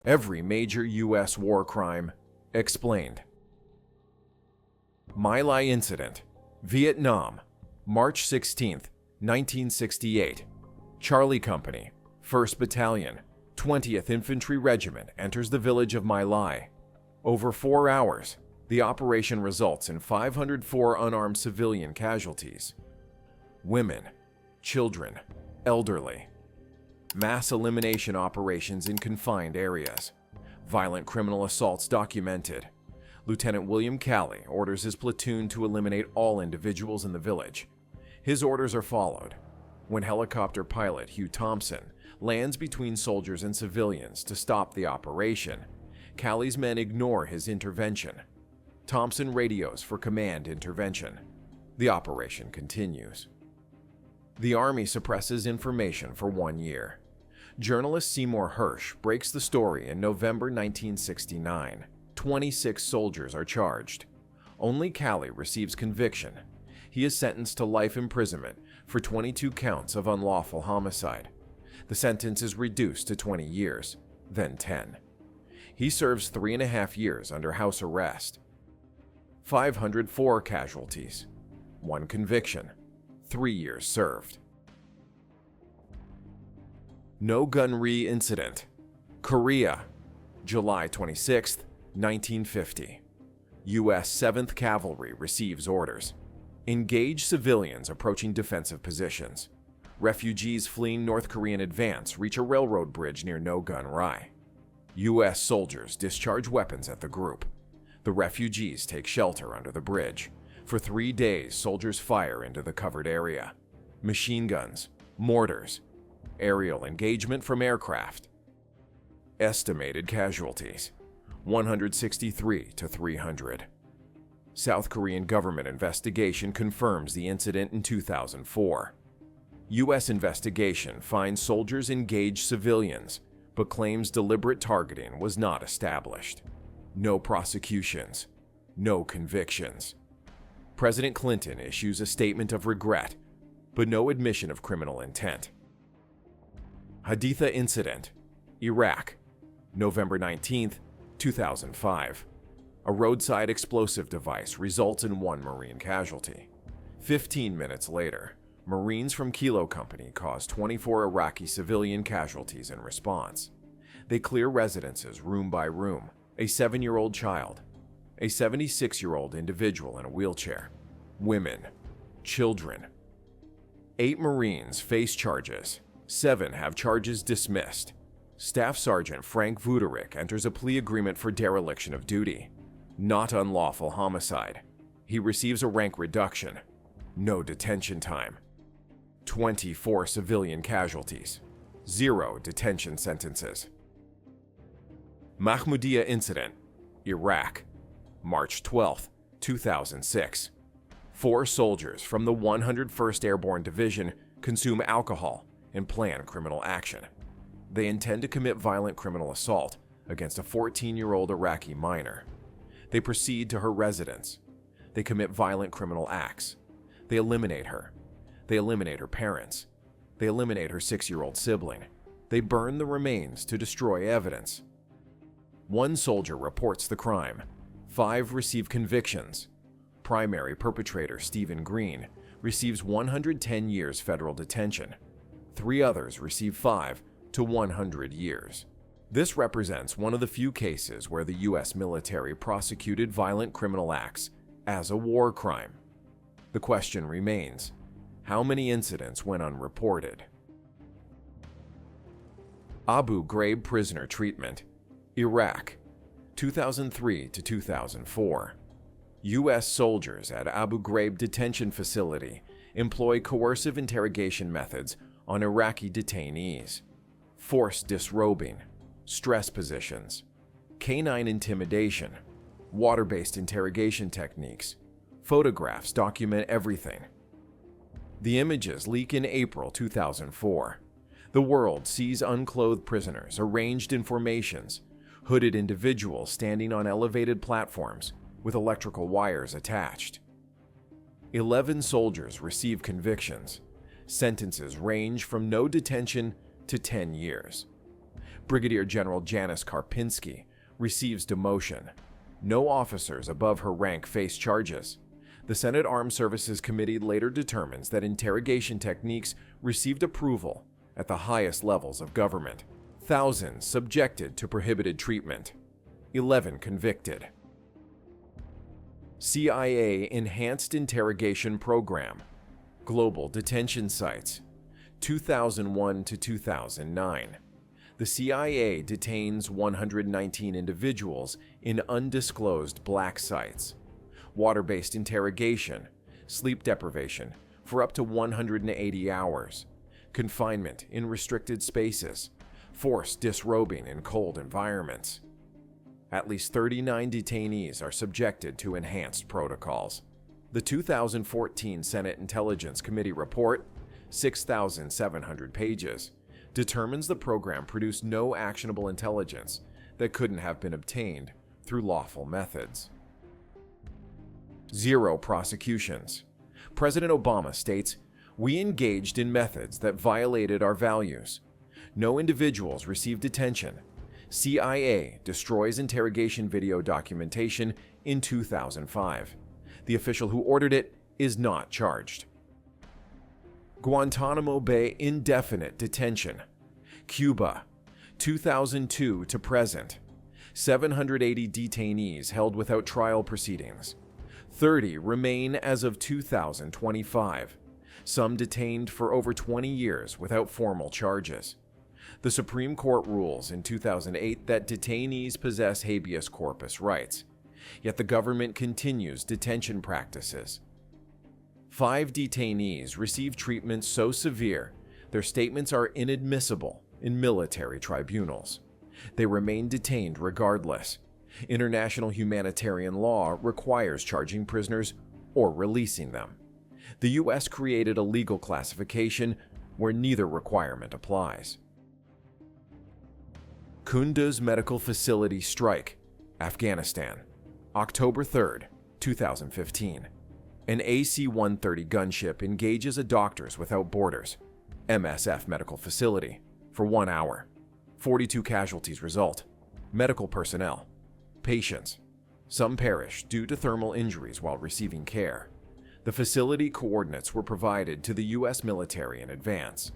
Every major U.S. war crime explained. My Lai Incident, Vietnam, March 16, 1968. Charlie Company, 1st Battalion, 20th Infantry Regiment enters the village of My Lai. Over 4 hours, the operation results in 504 unarmed civilian casualties. Women, children, elderly. Mass elimination operations in confined areas. Violent criminal assaults documented. Lieutenant William Calley orders his platoon to eliminate all individuals in the village. His orders are followed. When helicopter pilot Hugh Thompson lands between soldiers and civilians to stop the operation, Calley's men ignore his intervention. Thompson radios for command intervention. The operation continues. The Army suppresses information for 1 year. Journalist Seymour Hersh breaks the story in November 1969. 26 soldiers are charged. Only Calley receives conviction. He is sentenced to life imprisonment for 22 counts of unlawful homicide. The sentence is reduced to 20 years, then 10. He serves 3.5 years under house arrest. 504 casualties. 1 conviction. 3 years served. No Gun Re Incident, Korea, July 26, 1950. U.S. 7th Cavalry receives orders. Engage civilians approaching defensive positions. Refugees fleeing North Korean advance reach a railroad bridge near No Gun Ri. U.S. soldiers discharge weapons at the group. The refugees take shelter under the bridge. For 3 days, soldiers fire into the covered area. Machine guns, mortars, aerial engagement from aircraft. Estimated casualties, 163 to 300. South Korean government investigation confirms the incident in 2004. U.S. investigation finds soldiers engaged civilians, but claims deliberate targeting was not established. No prosecutions, no convictions. President Clinton issues a statement of regret, but no admission of criminal intent. Haditha Incident, Iraq, November 19, 2005. A roadside explosive device results in 1 Marine casualty. 15 minutes later, Marines from Kilo Company cause 24 Iraqi civilian casualties in response. They clear residences room by room, a 7-year-old child, a 76-year-old individual in a wheelchair, women, children. 8 Marines face charges. 7 have charges dismissed. Staff Sergeant Frank Vuderick enters a plea agreement for dereliction of duty, not unlawful homicide. He receives a rank reduction, no detention time. 24 civilian casualties, 0 detention sentences. Mahmoudiya Incident, Iraq, March 12, 2006. 4 soldiers from the 101st Airborne Division consume alcohol and plan criminal action. They intend to commit violent criminal assault against a 14-year-old Iraqi minor. They proceed to her residence. They commit violent criminal acts. They eliminate her. They eliminate her parents. They eliminate her 6-year-old sibling. They burn the remains to destroy evidence. 1 soldier reports the crime. 5 receive convictions. Primary perpetrator Stephen Green receives 110 years federal detention. 3 others receive 5 to 100 years. This represents one of the few cases where the U.S. military prosecuted violent criminal acts as a war crime. The question remains, how many incidents went unreported? Abu Ghraib prisoner treatment, Iraq, 2003 to 2004. U.S. soldiers at Abu Ghraib detention facility employ coercive interrogation methods on Iraqi detainees. Forced disrobing, stress positions, canine intimidation, water-based interrogation techniques. Photographs document everything. The images leak in April 2004. The world sees unclothed prisoners arranged in formations, hooded individuals standing on elevated platforms with electrical wires attached. 11 soldiers receive convictions. Sentences range from no detention to 10 years. Brigadier General Janice Karpinski receives demotion. No officers above her rank face charges. The Senate Armed Services Committee later determines that interrogation techniques received approval at the highest levels of government. Thousands subjected to prohibited treatment. 11 convicted. CIA Enhanced Interrogation Program. Global Detention Sites. 2001 to 2009. The CIA detains 119 individuals in undisclosed black sites. Water-based interrogation, sleep deprivation for up to 180 hours, confinement in restricted spaces, forced disrobing in cold environments. At least 39 detainees are subjected to enhanced protocols. The 2014 Senate Intelligence Committee report, 6,700 pages, determines the program produced no actionable intelligence that couldn't have been obtained through lawful methods. 0 prosecutions. President Obama states, "We engaged in methods that violated our values. No individuals received detention. CIA destroys interrogation video documentation in 2005. The official who ordered it is not charged." Guantanamo Bay indefinite detention. Cuba, 2002 to present. 780 detainees held without trial proceedings. 30 remain as of 2025, some detained for over 20 years without formal charges. The Supreme Court rules in 2008 that detainees possess habeas corpus rights, yet the government continues detention practices. 5 detainees receive treatment so severe their statements are inadmissible in military tribunals. They remain detained regardless. International humanitarian law requires charging prisoners or releasing them. The U.S. created a legal classification where neither requirement applies. Kunduz Medical Facility Strike, Afghanistan, October 3, 2015. An AC-130 gunship engages a Doctors Without Borders (MSF) medical facility for 1 hour. 42 casualties result. Medical personnel, patients. Some perish due to thermal injuries while receiving care. The facility coordinates were provided to the U.S. military in advance.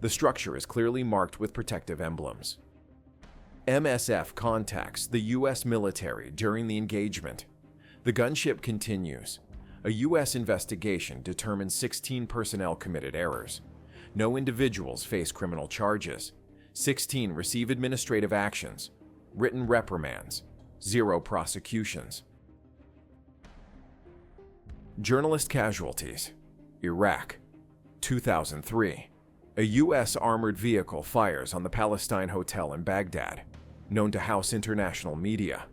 The structure is clearly marked with protective emblems. MSF contacts the U.S. military during the engagement. The gunship continues. A U.S. investigation determines 16 personnel committed errors. No individuals face criminal charges. 16 receive administrative actions, written reprimands, 0 prosecutions. Journalist casualties, Iraq, 2003. A U.S. armored vehicle fires on the Palestine Hotel in Baghdad, known to house international media.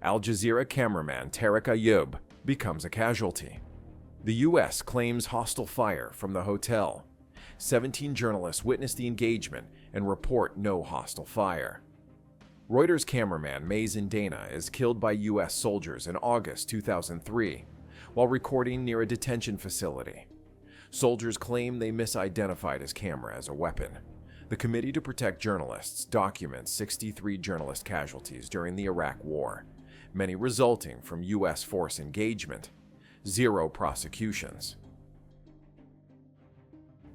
Al Jazeera cameraman Tariq Ayoub becomes a casualty. The U.S. claims hostile fire from the hotel. 17 journalists witness the engagement and report no hostile fire. Reuters cameraman Mazen Dana is killed by U.S. soldiers in August 2003 while recording near a detention facility. Soldiers claim they misidentified his camera as a weapon. The Committee to Protect Journalists documents 63 journalist casualties during the Iraq War, many resulting from U.S. force engagement, 0 prosecutions.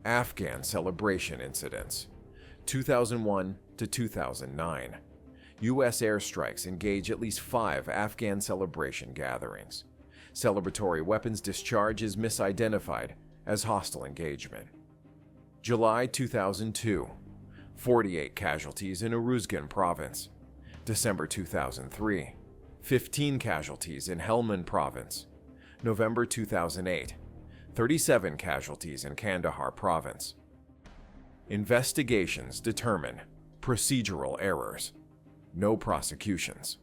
Afghan celebration incidents, 2001 to 2009. U.S. airstrikes engage at least 5 Afghan celebration gatherings. Celebratory weapons discharge is misidentified as hostile engagement. July 2002, 48 casualties in Uruzgan province. December 2003, 15 casualties in Helmand province. November 2008, 37 casualties in Kandahar province. Investigations determine procedural errors. No prosecutions.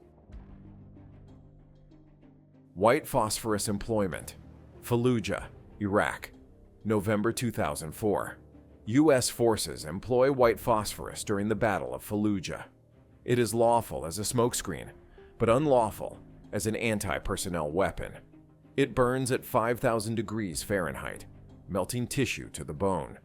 White phosphorus employment, Fallujah, Iraq, November 2004. U.S. forces employ white phosphorus during the Battle of Fallujah. It is lawful as a smokescreen, but unlawful as an anti-personnel weapon. It burns at 5,000 degrees Fahrenheit, melting tissue to the bone.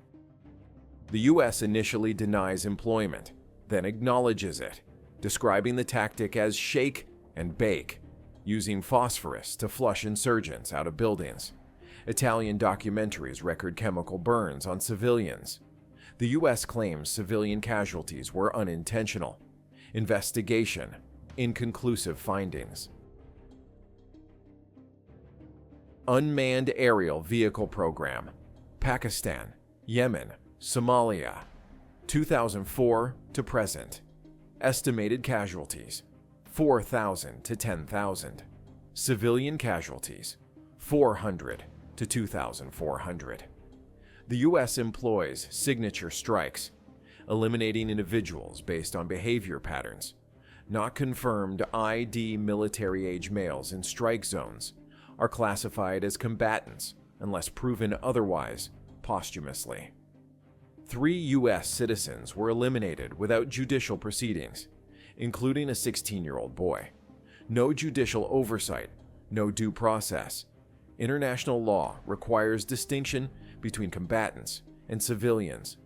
The U.S. initially denies employment, then acknowledges it, describing the tactic as shake and bake, using phosphorus to flush insurgents out of buildings. Italian documentaries record chemical burns on civilians. The U.S. claims civilian casualties were unintentional. Investigation, inconclusive findings. Unmanned Aerial Vehicle Program, Pakistan, Yemen, Somalia, 2004 to present. Estimated casualties, 4,000 to 10,000. Civilian casualties, 400 to 2,400. The U.S. employs signature strikes, eliminating individuals based on behavior patterns. Not confirmed ID military-age males in strike zones are classified as combatants unless proven otherwise posthumously. 3 U.S. citizens were eliminated without judicial proceedings, including a 16-year-old boy. No judicial oversight, no due process. International law requires distinction between combatants and civilians.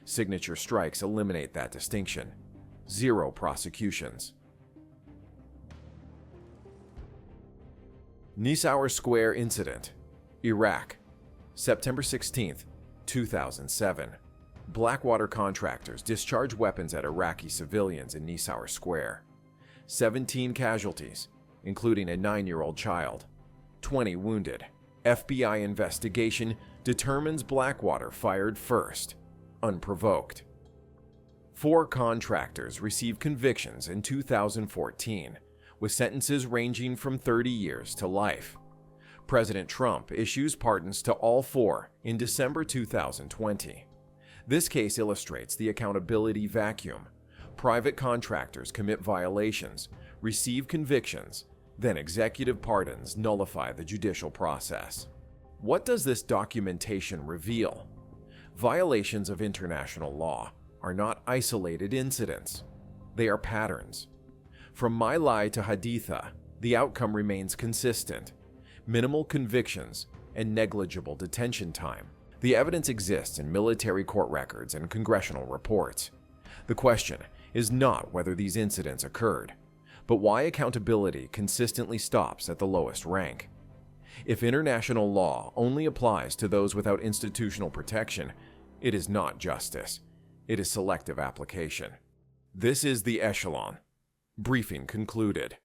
Signature strikes eliminate that distinction. 0 prosecutions. Nisour Square Incident, Iraq, September 16, 2007. Blackwater contractors discharge weapons at Iraqi civilians in Nisour Square. 17 casualties, including a 9-year-old child. 20 wounded. FBI investigation determines Blackwater fired first, unprovoked. 4 contractors received convictions in 2014, with sentences ranging from 30 years to life. President Trump issues pardons to all 4 in December 2020. This case illustrates the accountability vacuum. Private contractors commit violations, receive convictions, then executive pardons nullify the judicial process. What does this documentation reveal? Violations of international law are not isolated incidents. They are patterns. From My Lai to Haditha, the outcome remains consistent: minimal convictions and negligible detention time. The evidence exists in military court records and congressional reports. The question is not whether these incidents occurred, but why accountability consistently stops at the lowest rank. If international law only applies to those without institutional protection, it is not justice. It is selective application. This is the Echelon. Briefing concluded.